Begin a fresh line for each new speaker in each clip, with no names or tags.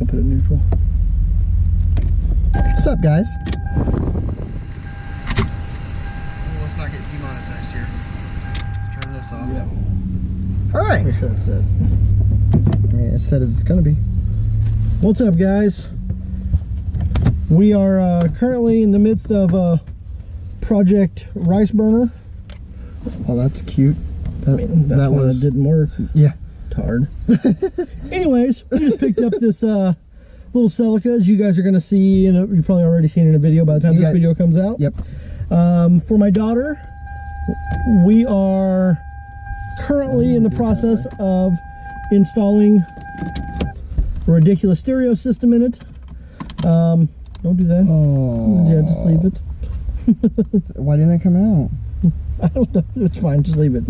I'll put it neutral.
What's up, guys?
Let's not get demonetized here. Let's turn this off.
Yeah.
All right.
Make sure that's set.
Yeah, as set as it's gonna be.
What's up, guys? We are currently in the midst of Project Rice Burner.
Oh, that's cute.
I mean, that's why it didn't work.
Yeah.
Hard. Anyways, we just picked up this little Celica, as you guys are going to see, and you've probably already seen in a video by the time this video comes out.
Yep.
For my daughter, we are currently in the process of installing a ridiculous stereo system in it. Don't do that.
Oh.
Yeah, just leave it.
Why didn't it come out?
I don't know. It's fine. Just leave it.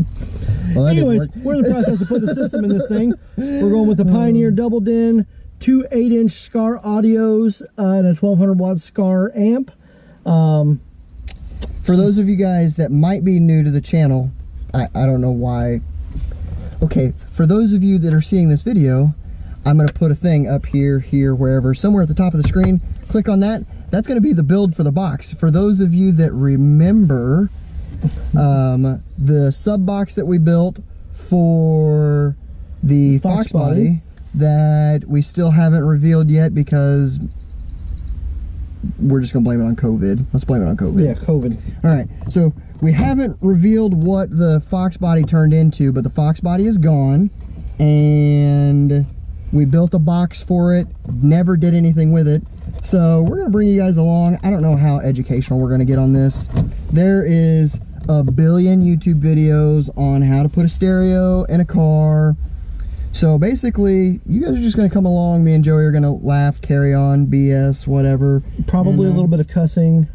Well, that
anyways,
didn't work.
we're in the process of putting the system in this thing. We're going with the Pioneer Double DIN, 2 8-inch SCAR audios, and a 1200 watt SCAR amp.
For those of you guys that might be new to the channel, I don't know why. Okay, for those of you that are seeing this video, I'm going to put a thing up here, wherever, somewhere at the top of the screen. Click on that. That's going to be the build for the box. For those of you that remember the sub box that we built for the Fox body that we still haven't revealed yet because we're just gonna blame it on COVID. Let's blame it on COVID.
Yeah, COVID.
All right, so we haven't revealed what the Fox body turned into, but the Fox body is gone, and we built a box for it, never did anything with it. So we're gonna bring you guys along. I don't know how educational we're gonna get on this. There is a billion YouTube videos on how to put a stereo in a car. So basically, you guys are just gonna come along. Me and Joey are gonna laugh, carry on, BS, whatever.
Probably a little bit of cussing.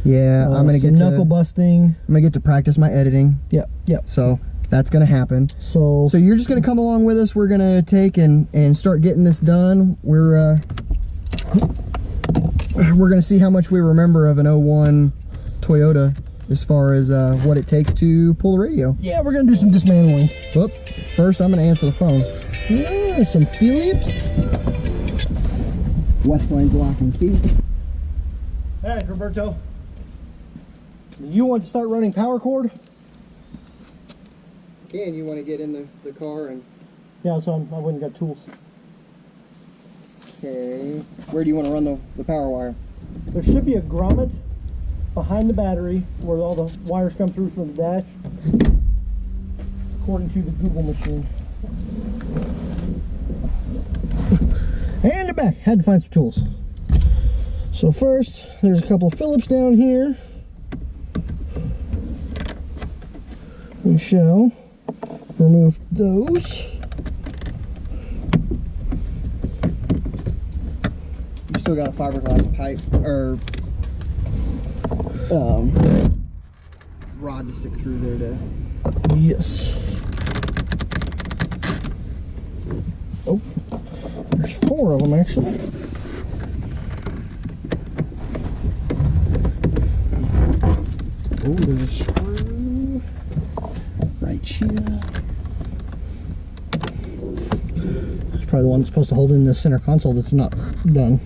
Yeah, I'm gonna get
knuckle busting.
I'm gonna get to practice my editing.
Yep, yep.
So that's gonna happen.
So
you're just gonna come along with us. We're gonna take and start getting this done. We're gonna see how much we remember of an 01 Toyota as far as what it takes to pull the radio.
yeah, we're gonna do some dismantling.
Whoop. First, I'm gonna answer the phone.
Some Philips.
West Plains Lock and Key.
All right, Roberto. You want to start running power cord?
Ken, you want to get in the car and...
Yeah, so I wouldn't got tools.
Okay. Where do you want to run the power wire?
There should be a grommet behind the battery where all the wires come through from the dash, according to the Google machine. And the back. Had to find some tools. So first, there's a couple of Phillips down here. We shall remove those.
You still got a fiberglass pipe or rod to stick through there to...
Yes. Oh, there's 4 of them actually.
Oh, there's a screw right here.
It's probably the one that's supposed to hold in the center console that's not done.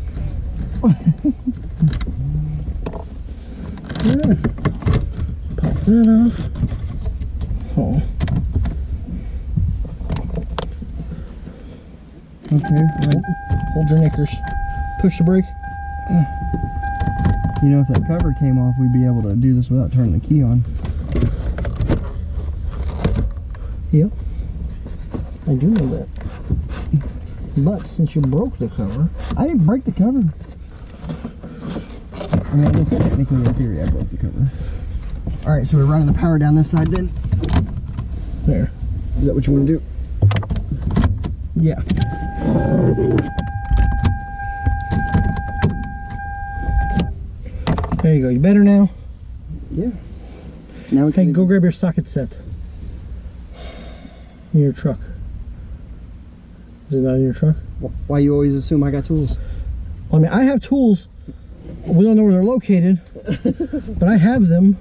Yeah. Pop that off. Oh.
Okay, right.
Hold your knickers. Push the brake.
You know, if that cover came off, we'd be able to do this without turning the key on.
Yep. I do know that. But since you broke the cover...
I didn't break the cover. I mean, I guess technically in theory I broke the cover. Alright, so we're running the power down this side then.
There.
Is that what you want to do?
Yeah. There you go. You better now?
Yeah. Now we
Hey,
can
go grab your socket set. In your truck. Is it not in your truck?
Why you always assume I got tools?
Well, I mean, I have tools. We don't know where they're located, but I have them.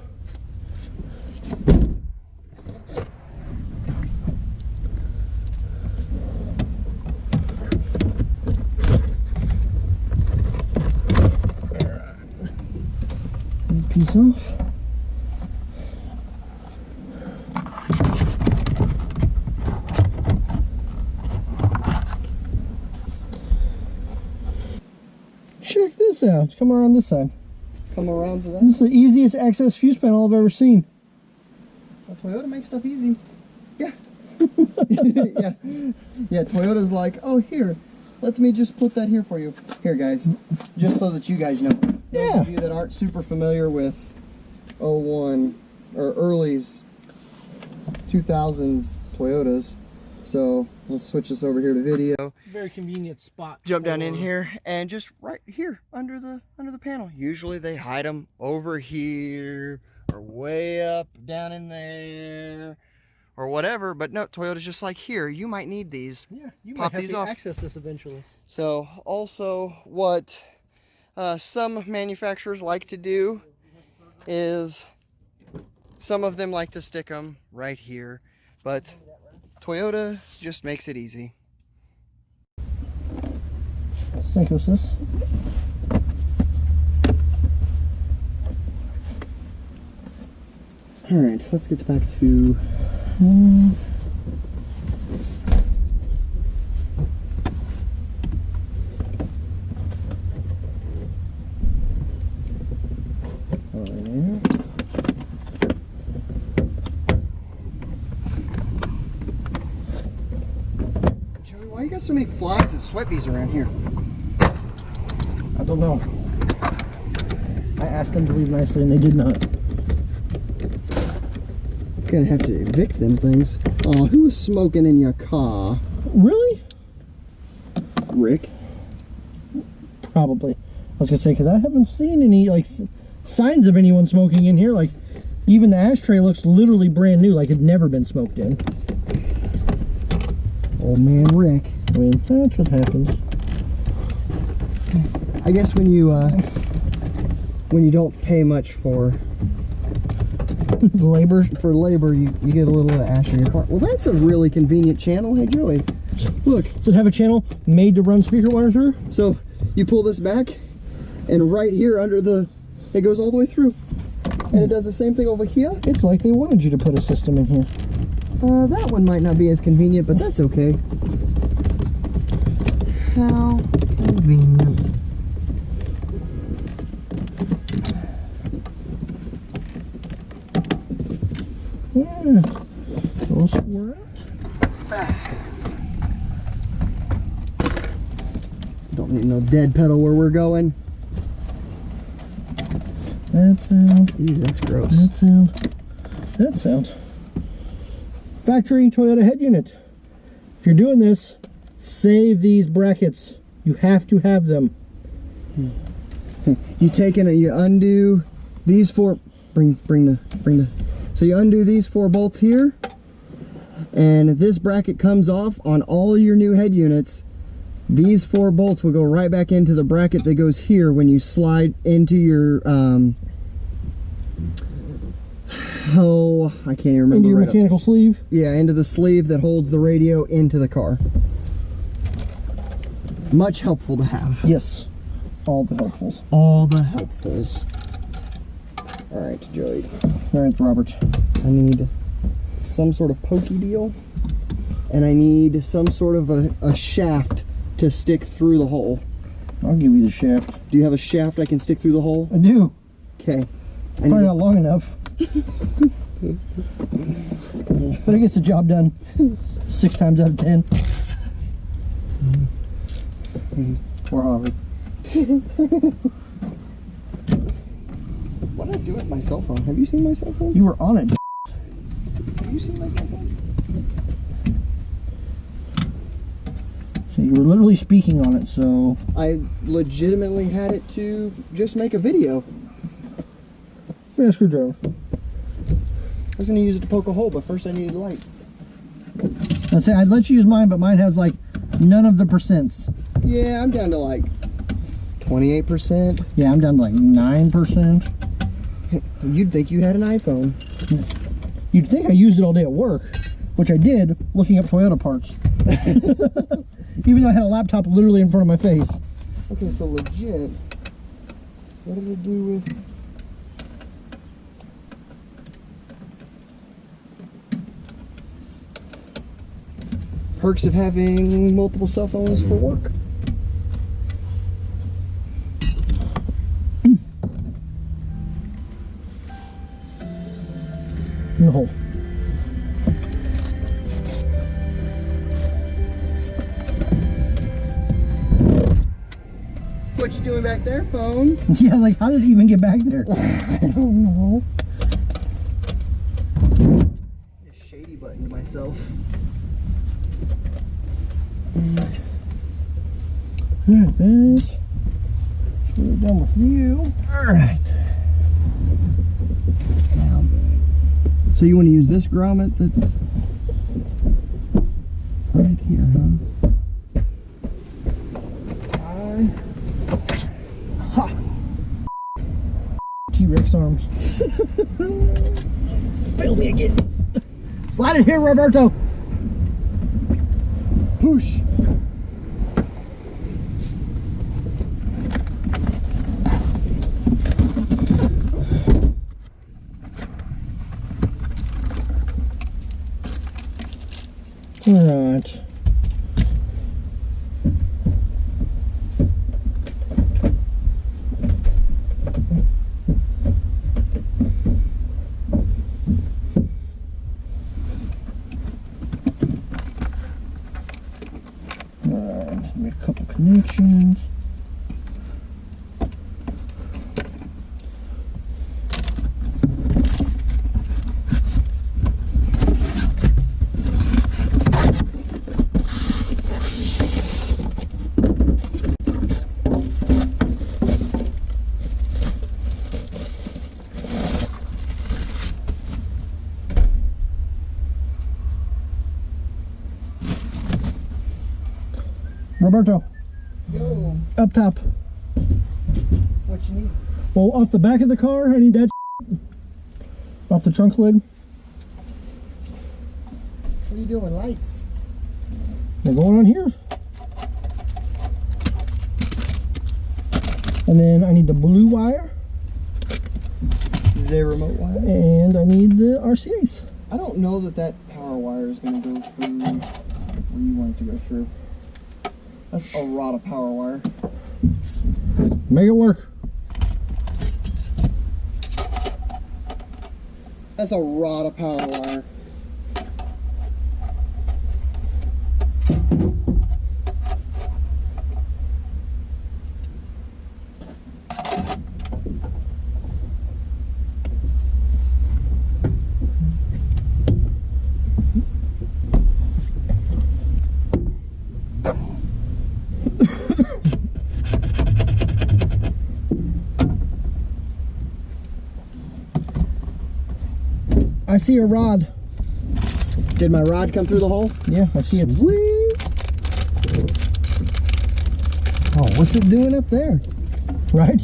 piece off. Check this out. Come around this side.
Come around to that.
This is the easiest access fuse panel I've ever seen.
Well, Toyota makes stuff easy. Yeah. Yeah. Yeah, Toyota's like, oh, here, let me just put that here for you. Here, guys, just so that you guys know. Those
Yeah.
of you that aren't super familiar with 01 or early's 2000s Toyotas. So let's switch this over here to video.
Very convenient spot.
Jump down in here and just right here under the panel. Usually they hide them over here or way up down in there or whatever, but no, Toyota's just like, here, you might need these.
Yeah, you
Pop
might have
these
to
off.
access this eventually.
So also what some manufacturers like to do is some of them like to stick them right here, but Toyota just makes it easy.
Synchrosis.
All right, let's get back to there. Joey, why you got so many flies and sweat bees around here?
I don't know. I asked them to leave nicely and they did not.
Gonna have to evict them things. Oh, who was smoking in your car?
Really?
Rick.
Probably. I was gonna say, because I haven't seen any like signs of anyone smoking in here. Like even the ashtray looks literally brand new, like it'd never been smoked in.
Old man Rick.
I mean, that's what happens.
I guess when you don't pay much for
Labor.
you get a little ash in your car. Well, that's a really convenient channel. Hey, Joey, look.
Does it have a channel made to run speaker wire through?
So you pull this back, and right here under it goes all the way through, and it does the same thing over here.
It's like they wanted you to put a system in here.
That one might not be as convenient, but that's okay. How convenient.
Yeah. Those four out.
Don't need no dead pedal where we're going.
That sound.
Ew, that's gross.
That sound. That sound. Factory Toyota head unit. If you're doing this, save these brackets. You have to have them.
You you undo these four. Bring the. So you undo these four bolts here, and if this bracket comes off on all your new head units, these four bolts will go right back into the bracket that goes here when you slide into your I can't even remember.
Into your
right
mechanical sleeve.
Yeah, into the sleeve that holds the radio into the car. Much helpful to have.
Yes. All the helpfuls.
All the helpfuls. All right, Joey.
All right, Robert.
I need some sort of pokey deal, and I need some sort of a shaft to stick through the hole.
I'll give you the shaft.
Do you have a shaft I can stick through the hole?
I do.
Okay.
Probably not long enough. But it gets the job done 6 times out of 10. Poor Holly.
What did I do with my cell phone? Have you seen my cell phone?
You were on it.
Have you seen my cell phone?
So you were literally speaking on it, so...
I legitimately had it to just make a video.
Yeah, screwdriver.
I was going to use it to poke a hole, but first I needed light.
I'd say I'd let you use mine, but mine has like none of the percents.
Yeah, I'm down to like 28%.
Yeah, I'm down to like 9%.
You'd think you had an iPhone.
You'd think I used it all day at work, which I did, looking up Toyota parts. Even though I had a laptop literally in front of my face.
Okay, so legit, what did it do with... Perks of having multiple cell phones for work.
In the hole.
What you doing back there, phone?
Yeah, like how did it even get back there?
I don't know. Just shady buttoned myself.
Alright, this. So we're done with you.
Alright. Now good. So you want to use this grommet that's right here, huh?
Ha! T-Rex arms. Failed me again. Slide it here, Roberto.
Push.
All right. Make a couple connections. Roberto,
Yo,
up top.
what you need?
Well, off the back of the car, I need that off the trunk lid.
What are you doing? Lights?
They're going on here. And then I need the blue wire,
Is there a remote wire?
and I need the RCAs.
I don't know that that power wire is going to go through where you want it to go through. That's a lot of power wire.
Make it work.
That's a rod of power wire.
I see a rod.
Did my rod come through the hole?
Yeah, I see it.
Sweet.
Oh, what's it doing up there? Right?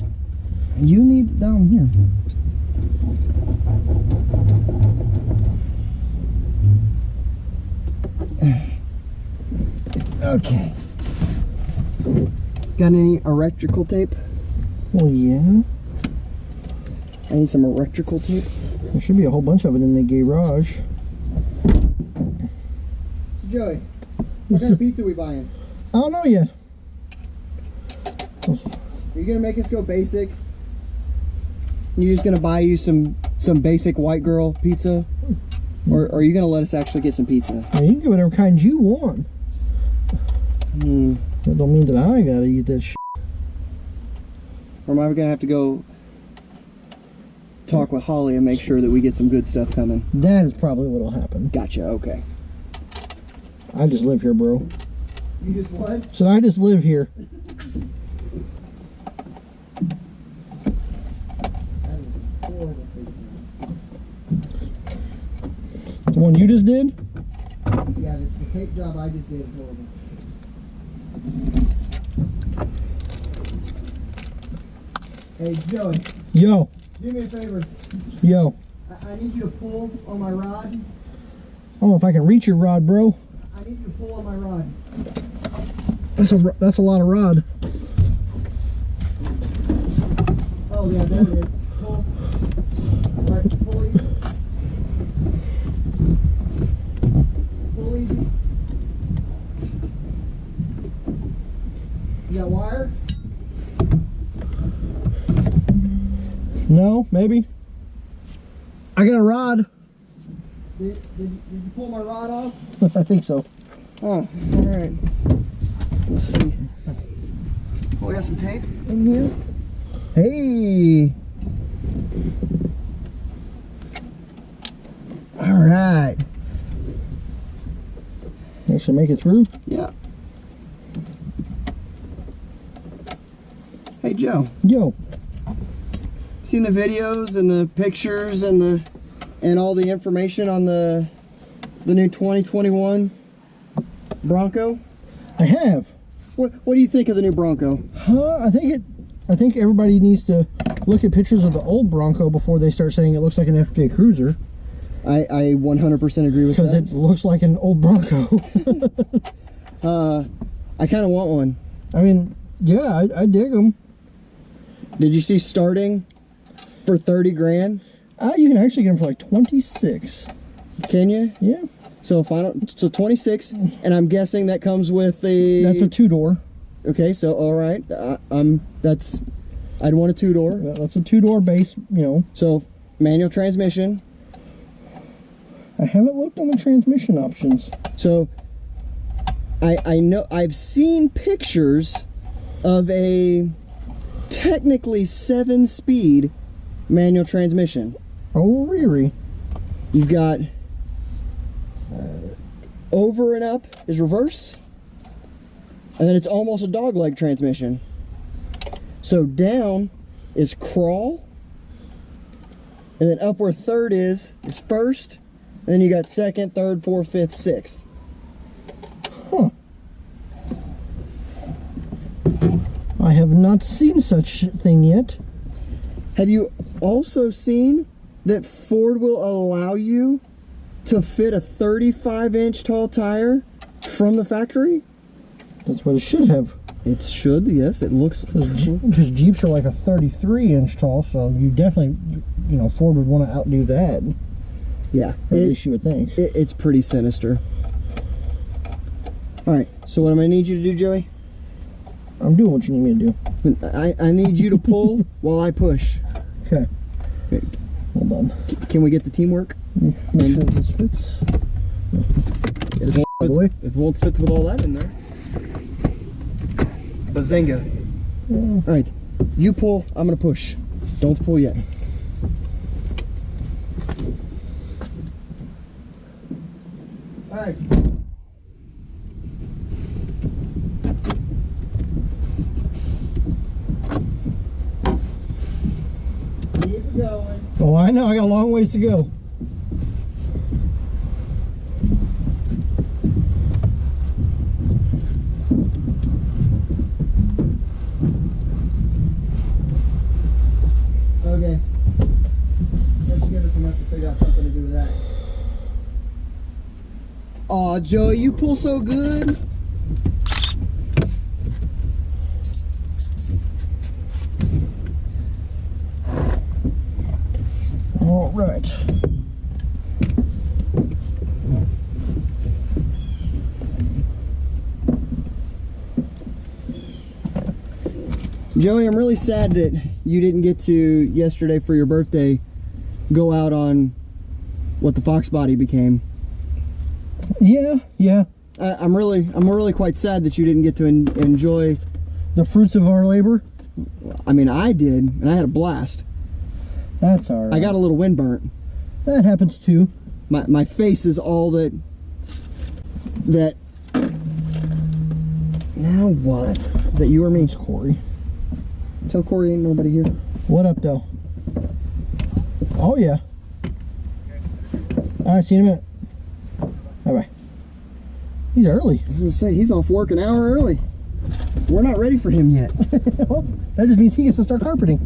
You need it down here. Okay. Got any electrical tape?
Well, yeah.
I need some electrical tape.
There should be a whole bunch of it in the garage.
So Joey, what
What's
kind of
the-
pizza we buying?
I don't know yet.
Are you gonna make us go basic? You just gonna buy you some basic white girl pizza? Or are you gonna let us actually get some pizza?
Now, you can get whatever kind you want.
I mean,
That don't mean that I gotta eat that shit.
or am I gonna have to go talk with Holly and make sure that we get some good stuff coming?
That is probably what'll happen.
Gotcha, okay.
I just live here, bro.
You just what?
So I just live here. The one you just did?
Yeah, the tape job I just did is horrible. Hey, Joey,
Yo,
do me a favor.
yo.
I need you to pull on my rod.
I don't know if I can reach your rod, bro.
I need you to pull on my rod.
That's a lot of rod.
Oh, yeah, there it is. Pull. All right, pull easy. Pull easy. You got wire?
No, maybe. I got a rod.
Did you pull my rod off?
I think so.
Oh, alright. Let's see. Oh, we got some tape in here. Hey! Alright.
Actually make it through.
Yeah. Hey Joe,
Yo.
seen the videos and the pictures and all the information on the new 2021 Bronco?
I have.
What do you think of the new Bronco?
I think everybody needs to look at pictures of the old Bronco before they start saying it looks like an FJ Cruiser.
I 100% agree with
Because
that.
it looks like an old Bronco.
I kind of want one.
I mean, yeah, I dig them.
Did you see starting for 30 grand?
You can actually get them for like 26.
Can you?
Yeah.
So 26, and I'm guessing that comes with a.
That's a 2-door.
Okay, so all right, I'd want a 2-door.
That's a 2-door base, you know.
So manual transmission.
I haven't looked on the transmission options.
So I know I've seen pictures of a technically 7-speed manual transmission.
Oh, really?
You've got over and up is reverse, and then it's almost a dogleg transmission. So down is crawl, and then up where third is first, and then you got second, third, fourth, fifth, sixth.
Huh. I have not seen such a thing yet.
Have you also seen that Ford will allow you to fit a 35-inch tall tire from the factory?
That's what it should have.
It should, yes. It looks.
Because Jeeps are like a 33-inch tall, so you definitely, you know, Ford would want to outdo that.
Yeah.
Or at least you would think.
It's pretty sinister. All right. So what am I need you to do, Joey?
I'm doing what you need me to do.
I need you to pull while I push.
Okay. Hold on.
Can we get the teamwork?
Make sure this fits.
It won't
By the way.
It won't fit with all that in there. Bazinga.
Yeah.
All right. You pull. I'm gonna push. Don't pull yet. All right. Keep it going.
Oh, I know. I got a long ways to go.
Okay. That should give us enough to figure out something to do with that. Aw, Joey, you pull so good.
All right.
Joey, I'm really sad that you didn't get to, yesterday for your birthday, go out on what the Fox body became.
Yeah.
I'm really quite sad that you didn't get to enjoy.
The fruits of our labor.
I mean, I did, and I had a blast.
That's all right.
I got a little windburnt.
That happens too.
My face is all that. Now what? Is that you or me?
It's Corey.
Tell Corey ain't nobody here.
What up, though? Oh, yeah. All right, see you in a minute. Bye-bye. He's early.
I was gonna say, he's off work an hour early. We're not ready for him yet.
Well, that just means he gets to start carpeting.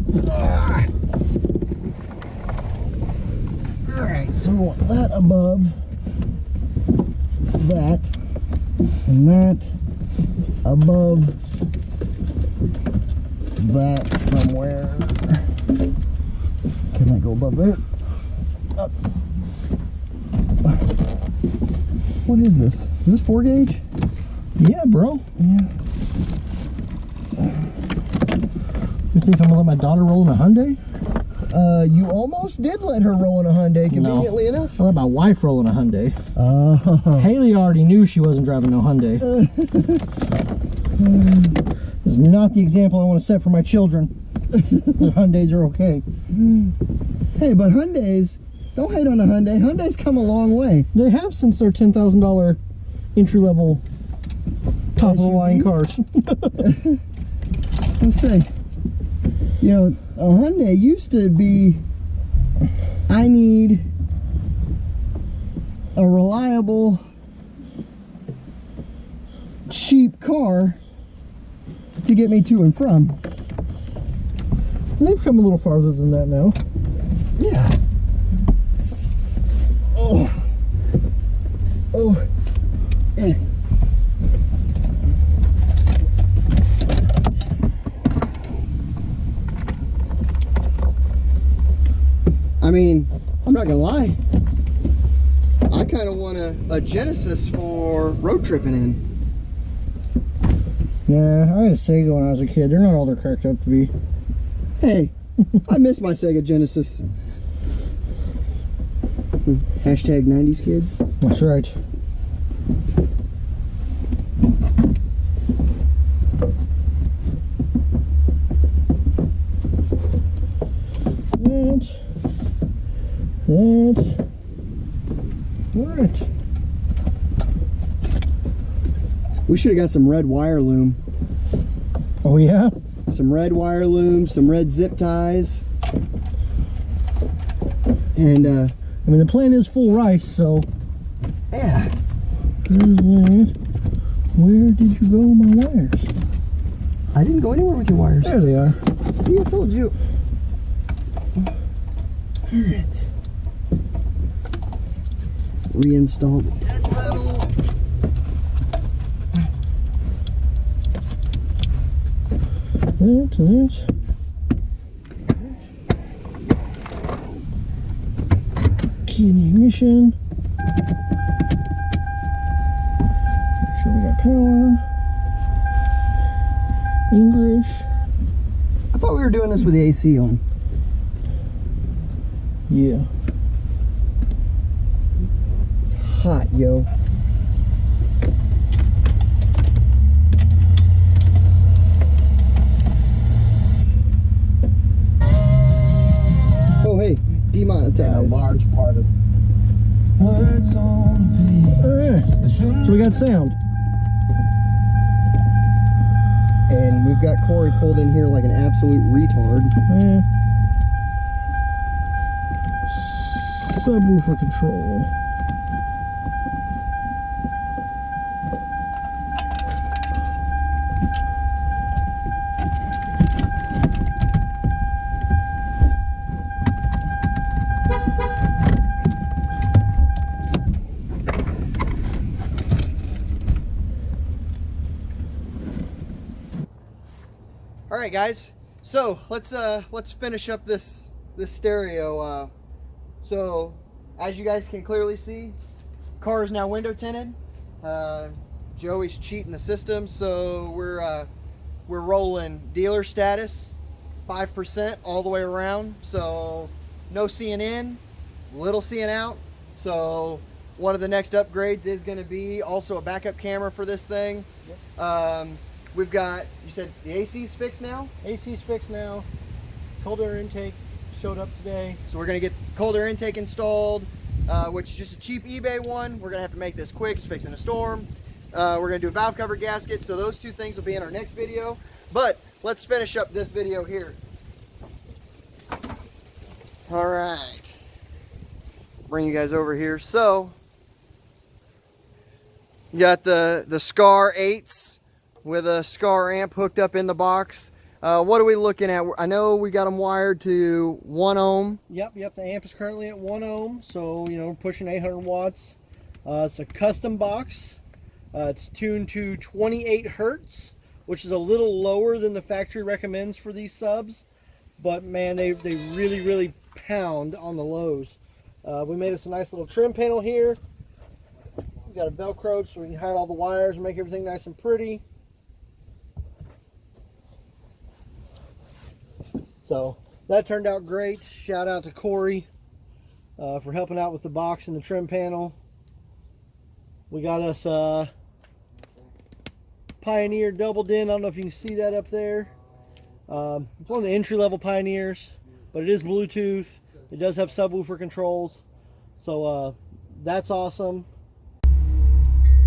Alright, so we want that above that, and that above that somewhere. Can I go above there? Up. What is this? Is this 4 gauge?
Yeah, bro.
Yeah.
think I'm gonna let my daughter roll in a Hyundai?
You almost did let her roll in a Hyundai, conveniently enough.
I let my wife roll in a Hyundai.
Oh.
Haley already knew she wasn't driving no Hyundai. This is not the example I want to set for my children. The Hyundais are okay.
Hey, but Hyundais, don't hate on a Hyundai. Hyundai's come a long way.
They have since their $10,000 entry-level top-of-the-line cars.
Let's say, you know, a Hyundai used to be, I need a reliable, cheap car to get me to and from.
They've come a little farther than that now.
Yeah. Oh. Oh. Eh. I mean, I'm not gonna lie. I kind of want a Genesis for road tripping in.
Yeah, I had a Sega when I was a kid. They're not all they're cracked up to be.
Hey, I miss my Sega Genesis. Hashtag 90s kids.
That's right. That. All right.
We should have got some red wire loom.
Oh yeah?
Some red wire loom, some red zip ties. And
I mean, the plan is full rice, so.
yeah.
There's that. Where did you go, my wires?
I didn't go anywhere with your wires.
There they are.
See, I told you. Alright. Reinstall the dead pedal.
That. Key in the ignition. Make sure we got power. English.
I thought we were doing this with the AC on.
Yeah.
It's hot, yo. Oh, hey, demonetized.
A large part of
Alright. So we got sound.
And we've got Corey pulled in here like an absolute retard.
Subwoofer control.
All right, guys. So let's finish up this stereo. So as you guys can clearly see, car is now window tinted. Joey's cheating the system, so we're rolling dealer status, 5% all the way around. So no seeing in, little seeing out. So one of the next upgrades is going to be also a backup camera for this thing. Yep. We've got, you said the AC's fixed now?
AC's fixed now. Cold air intake showed up today.
So we're gonna get cold air intake installed, which is just a cheap eBay one. We're gonna have to make this quick, it's fixing a storm. We're gonna do a valve cover gasket, so those two things will be in our next video. But let's finish up this video here. All right, bring you guys over here. So, you got the Scar 8s with a Scar amp hooked up in the box. What are we looking at? I know we got them wired to 1 ohm.
Yep. The amp is currently at 1 ohm, so we're pushing 800 watts. It's a custom box. It's tuned to 28 hertz, which is a little lower than the factory recommends for these subs. But man, they really pound on the lows. We made us a nice little trim panel here. We got a Velcro so we can hide all the wires and make everything nice and pretty. So that turned out great. Shout out to Corey for helping out with the box and the trim panel. We got us Pioneer double din. I don't know if you can see that up there. It's one of the entry-level Pioneers, but it is Bluetooth. It does have subwoofer controls, so that's awesome.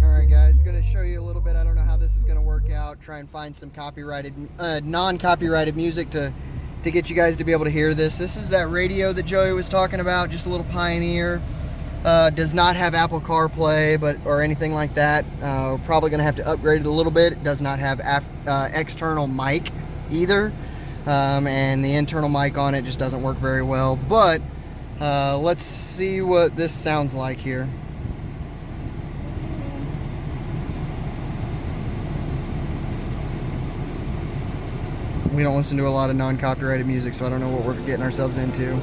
All right, guys, going to show you a little bit. I don't know how this is going to work out. Try and find some copyrighted, non-copyrighted music to get you guys to be able to hear this. This is that radio that Joey was talking about, just a little Pioneer. Does not have Apple CarPlay or anything like that. We're probably going to have to upgrade it a little bit. It does not have external mic either, and the internal mic on it just doesn't work very well. But let's see what this sounds like here. We don't listen to a lot of non-copyrighted music, so I don't know what we're getting ourselves into.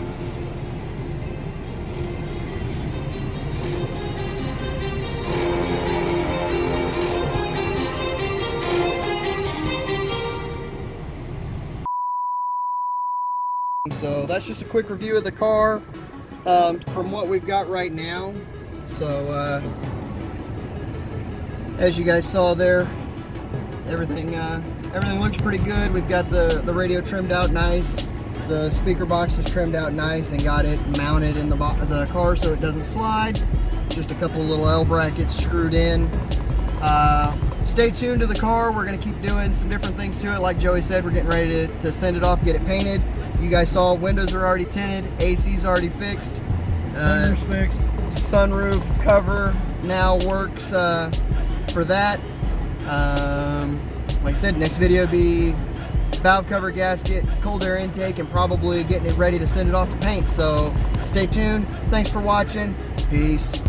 So that's just a quick review of the car from what we've got right now. So as you guys saw there, everything looks pretty good. We've got the radio trimmed out nice. The speaker box is trimmed out nice and got it mounted in the car so it doesn't slide. Just a couple of little L brackets screwed in. Stay tuned to the car. We're going to keep doing some different things to it. Like Joey said, we're getting ready to send it off, get it painted. You guys saw windows are already tinted, AC's already fixed.
Sunroof's fixed.
Sunroof cover now works for that. Like I said, next video will be valve cover gasket, cold air intake, and probably getting it ready to send it off to paint. So stay tuned. Thanks for watching. Peace.